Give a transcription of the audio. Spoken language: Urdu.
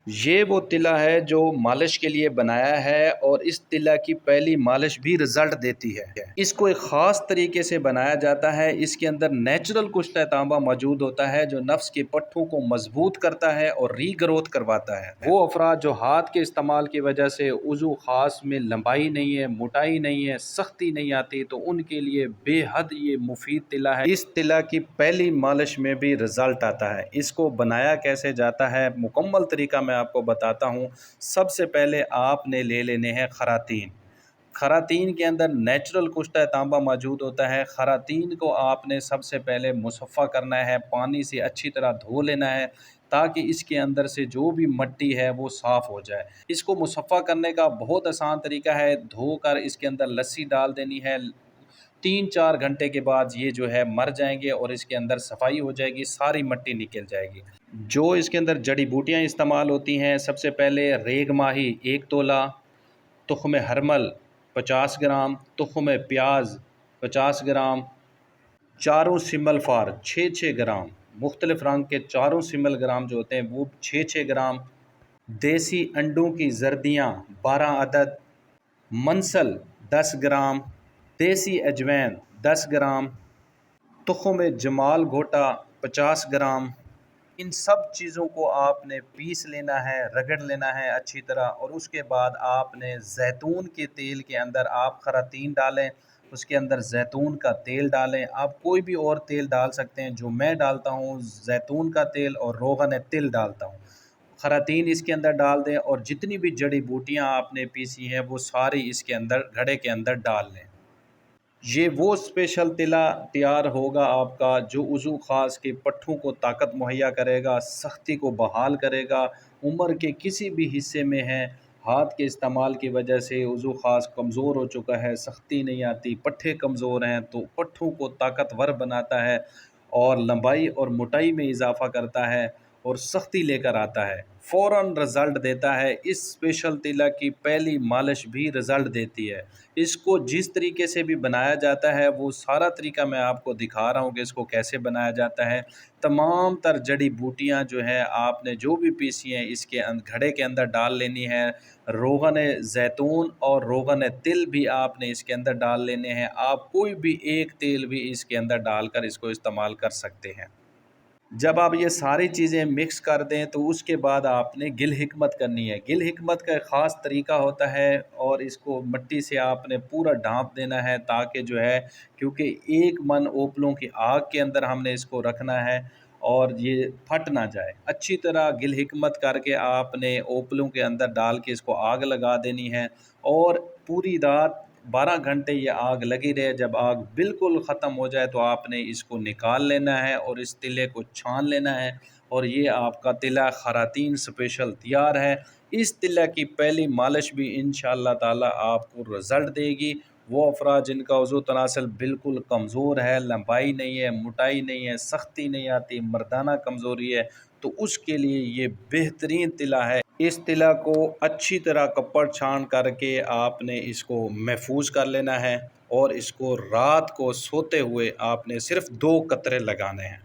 یہ وہ تلا ہے جو مالش کے لیے بنایا ہے، اور اس تلا کی پہلی مالش بھی رزلٹ دیتی ہے۔ اس کو ایک خاص طریقے سے بنایا جاتا ہے۔ اس کے اندر نیچرل کشتہ تانبا موجود ہوتا ہے جو نفس کے پٹھوں کو مضبوط کرتا ہے اور ری گروتھ کرواتا ہے۔ وہ افراد جو ہاتھ کے استعمال کی وجہ سے عضو خاص میں لمبائی نہیں ہے، موٹائی نہیں ہے، سختی نہیں آتی، تو ان کے لیے بے حد یہ مفید تلا ہے۔ اس تلا کی پہلی مالش میں بھی رزلٹ آتا ہے۔ اس کو بنایا کیسے جاتا ہے، مکمل طریقہ میں آپ کو بتاتا ہوں۔ سب سے پہلے آپ نے لے لینے ہیں خراطین۔ خراطین کے اندر نیچرل کشتہ تانبا موجود ہوتا ہے۔ خراطین کو آپ نے سب سے پہلے مصفہ کرنا ہے، پانی سے اچھی طرح دھو لینا ہے تاکہ اس کے اندر سے جو بھی مٹی ہے وہ صاف ہو جائے۔ اس کو مصفہ کرنے کا بہت آسان طریقہ ہے، دھو کر اس کے اندر لسی ڈال دینی ہے۔ 3-4 گھنٹے کے بعد یہ جو ہے مر جائیں گے اور اس کے اندر صفائی ہو جائے گی، ساری مٹی نکل جائے گی۔ جو اس کے اندر جڑی بوٹیاں استعمال ہوتی ہیں، سب سے پہلے ریگ ماہی 1 تولہ، تخم ہرمل 50 گرام، تخم پیاز 50 گرام، چاروں سمل فار 6 گرام، مختلف رنگ کے چاروں سمل گرام جو ہوتے ہیں وہ 6 گرام، دیسی انڈوں کی زردیاں 12 عدد، منسل 10 گرام، دیسی اجوین 10 گرام، تخم جمال گھوٹا 50 گرام۔ ان سب چیزوں کو آپ نے پیس لینا ہے، رگڑ لینا ہے اچھی طرح، اور اس کے بعد آپ نے زیتون کے تیل کے اندر آپ خراطین ڈالیں، اس کے اندر زیتون کا تیل ڈالیں۔ آپ کوئی بھی اور تیل ڈال سکتے ہیں، جو میں ڈالتا ہوں زیتون کا تیل اور روغن تل ڈالتا ہوں۔ خراطین اس کے اندر ڈال دیں اور جتنی بھی جڑی بوٹیاں آپ نے پیسی ہیں وہ ساری اس کے اندر گھڑے کے اندر ڈال لیں۔ یہ وہ اسپیشل تلا تیار ہوگا آپ کا جو عضو خاص کے پٹھوں کو طاقت مہیا کرے گا، سختی کو بحال کرے گا۔ عمر کے کسی بھی حصے میں ہیں، ہاتھ کے استعمال کی وجہ سے عضو خاص کمزور ہو چکا ہے، سختی نہیں آتی، پٹھے کمزور ہیں، تو پٹھوں کو طاقتور بناتا ہے اور لمبائی اور موٹائی میں اضافہ کرتا ہے اور سختی لے کر آتا ہے، فوراً رزلٹ دیتا ہے۔ اس اسپیشل تلا کی پہلی مالش بھی رزلٹ دیتی ہے۔ اس کو جس طریقے سے بھی بنایا جاتا ہے وہ سارا طریقہ میں آپ کو دکھا رہا ہوں کہ اس کو کیسے بنایا جاتا ہے۔ تمام تر جڑی بوٹیاں جو ہیں آپ نے جو بھی پیسی ہیں اس کے گھڑے کے اندر ڈال لینی ہے۔ روغن زیتون اور روغن تل بھی آپ نے اس کے اندر ڈال لینے ہیں۔ آپ کوئی بھی ایک تیل بھی اس کے اندر ڈال کر اس کو استعمال کر سکتے ہیں۔ جب آپ یہ ساری چیزیں مکس کر دیں تو اس کے بعد آپ نے گل حکمت کرنی ہے۔ گل حکمت کا ایک خاص طریقہ ہوتا ہے اور اس کو مٹی سے آپ نے پورا ڈھانپ دینا ہے تاکہ جو ہے، کیونکہ 1 من اوپلوں کی آگ کے اندر ہم نے اس کو رکھنا ہے اور یہ پھٹ نہ جائے۔ اچھی طرح گل حکمت کر کے آپ نے اوپلوں کے اندر ڈال کے اس کو آگ لگا دینی ہے اور پوری رات 12 گھنٹے یہ آگ لگی رہے۔ جب آگ بالکل ختم ہو جائے تو آپ نے اس کو نکال لینا ہے اور اس تلے کو چھان لینا ہے، اور یہ آپ کا تلا خراطین اسپیشل تیار ہے۔ اس تلا کی پہلی مالش بھی انشاءاللہ تعالی آپ کو رزلٹ دے گی۔ وہ افراد جن کا عضو تناسل بالکل کمزور ہے، لمبائی نہیں ہے، موٹائی نہیں ہے، سختی نہیں آتی، مردانہ کمزوری ہے، تو اس کے لیے یہ بہترین تلا ہے۔ اس تلا کو اچھی طرح کپڑ چھان کر کے آپ نے اس کو محفوظ کر لینا ہے، اور اس کو رات کو سوتے ہوئے آپ نے صرف 2 قطرے لگانے ہیں۔